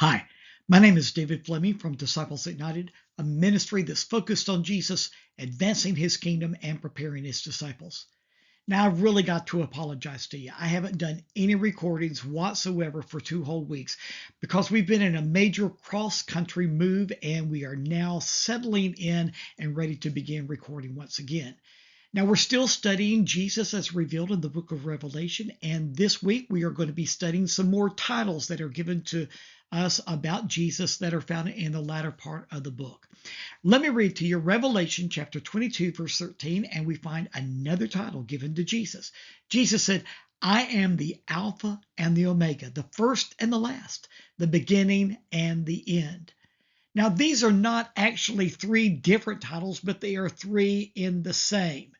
Hi, my name is David Fleming from Disciples Ignited, a ministry that's focused on Jesus, advancing his kingdom, and preparing his disciples. Now, I've really got to apologize to you. I haven't done any recordings whatsoever for 2 whole weeks because we've been in a major cross-country move and we are now settling in and ready to begin recording once again. Now, we're still studying Jesus as revealed in the book of Revelation, and this week we are going to be studying some more titles that are given to us about Jesus that are found in the latter part of the book. Let me read to you Revelation chapter 22, verse 13, and we find another title given to Jesus. Jesus said, I am the Alpha and the Omega, the first and the last, the beginning and the end. Now, these are not actually three different titles, but they are three in the same.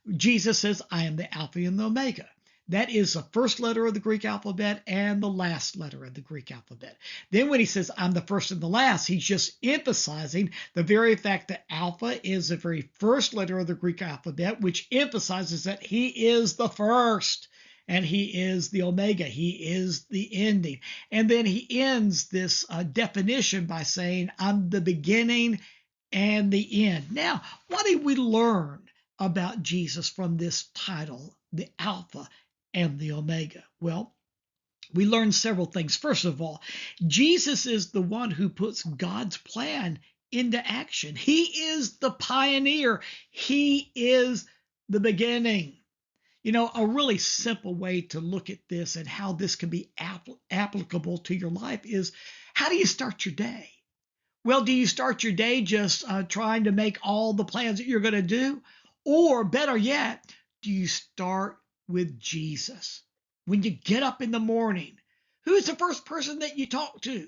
Jesus says, I am the Alpha and the Omega. That is the first letter of the Greek alphabet and the last letter of the Greek alphabet. Then when he says, I'm the first and the last, he's just emphasizing the very fact that Alpha is the very first letter of the Greek alphabet, which emphasizes that he is the first. And he is the Omega. He is the ending. And then he ends this definition by saying, I'm the beginning and the end. Now, what did we learn about Jesus from this title, the Alpha and the Omega? Well, we learned several things. First of all, Jesus is the one who puts God's plan into action. He is the pioneer. He is the beginning. You know, a really simple way to look at this and how this can be applicable to your life is, how do you start your day? Well, do you start your day just trying to make all the plans that you're going to do? Or better yet, do you start with Jesus? When you get up in the morning, who's the first person that you talk to?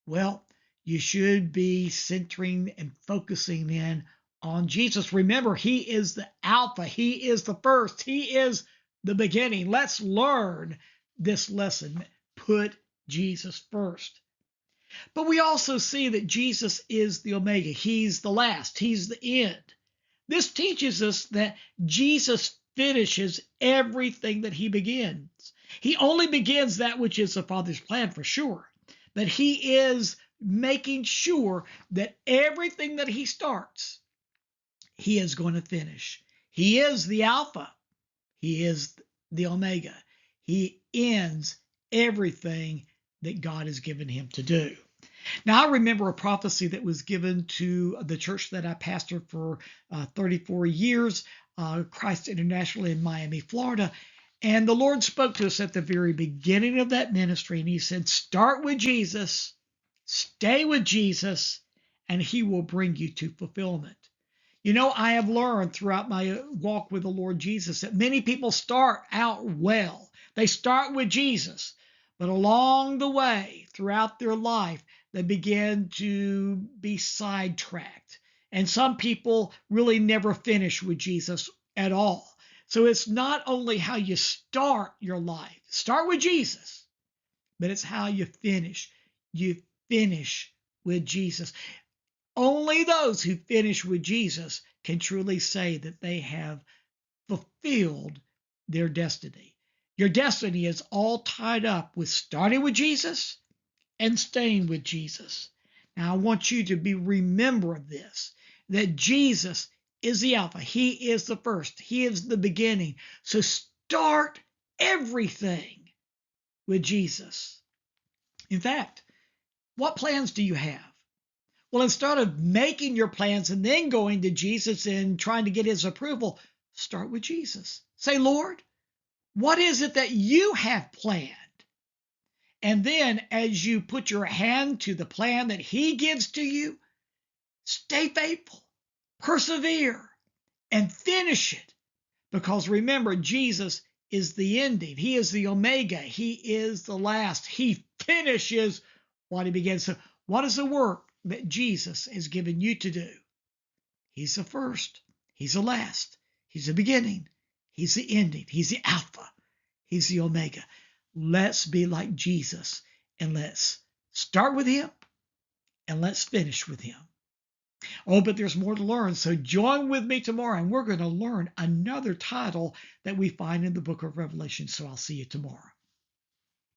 Well, you should be centering and focusing in on Jesus. Remember, he is the Alpha. He is the first. He is the beginning. Let's learn this lesson. Put Jesus first. But we also see that Jesus is the Omega. He's the last. He's the end. This teaches us that Jesus finishes everything that he begins. He only begins that which is the Father's plan for sure. But he is making sure that everything that he starts, he is going to finish. He is the Alpha. He is the Omega. He ends everything that God has given him to do. Now, I remember a prophecy that was given to the church that I pastored for 34 years, Christ International in Miami, Florida. And the Lord spoke to us at the very beginning of that ministry, and he said, start with Jesus, stay with Jesus, and he will bring you to fulfillment. You know, I have learned throughout my walk with the Lord Jesus that many people start out well. They start with Jesus, but along the way, throughout their life, they begin to be sidetracked. And some people really never finish with Jesus at all. So it's not only how you start your life, start with Jesus, but it's how you finish. You finish with Jesus. Only those who finish with Jesus can truly say that they have fulfilled their destiny. Your destiny is all tied up with starting with Jesus and staying with Jesus. Now, I want you to remember this, that Jesus is the Alpha. He is the first. He is the beginning. So start everything with Jesus. In fact, what plans do you have? Well, instead of making your plans and then going to Jesus and trying to get his approval, start with Jesus. Say, Lord, what is it that you have planned? And then as you put your hand to the plan that he gives to you, stay faithful, persevere, and finish it. Because remember, Jesus is the ending. He is the Omega. He is the last. He finishes what he begins. So what is the work that Jesus has given you to do? He's the first. He's the last. He's the beginning. He's the ending. He's the Alpha. He's the Omega. Let's be like Jesus, and let's start with him, and let's finish with him. Oh, but there's more to learn. So join with me tomorrow, and we're going to learn another title that we find in the book of Revelation. So I'll see you tomorrow.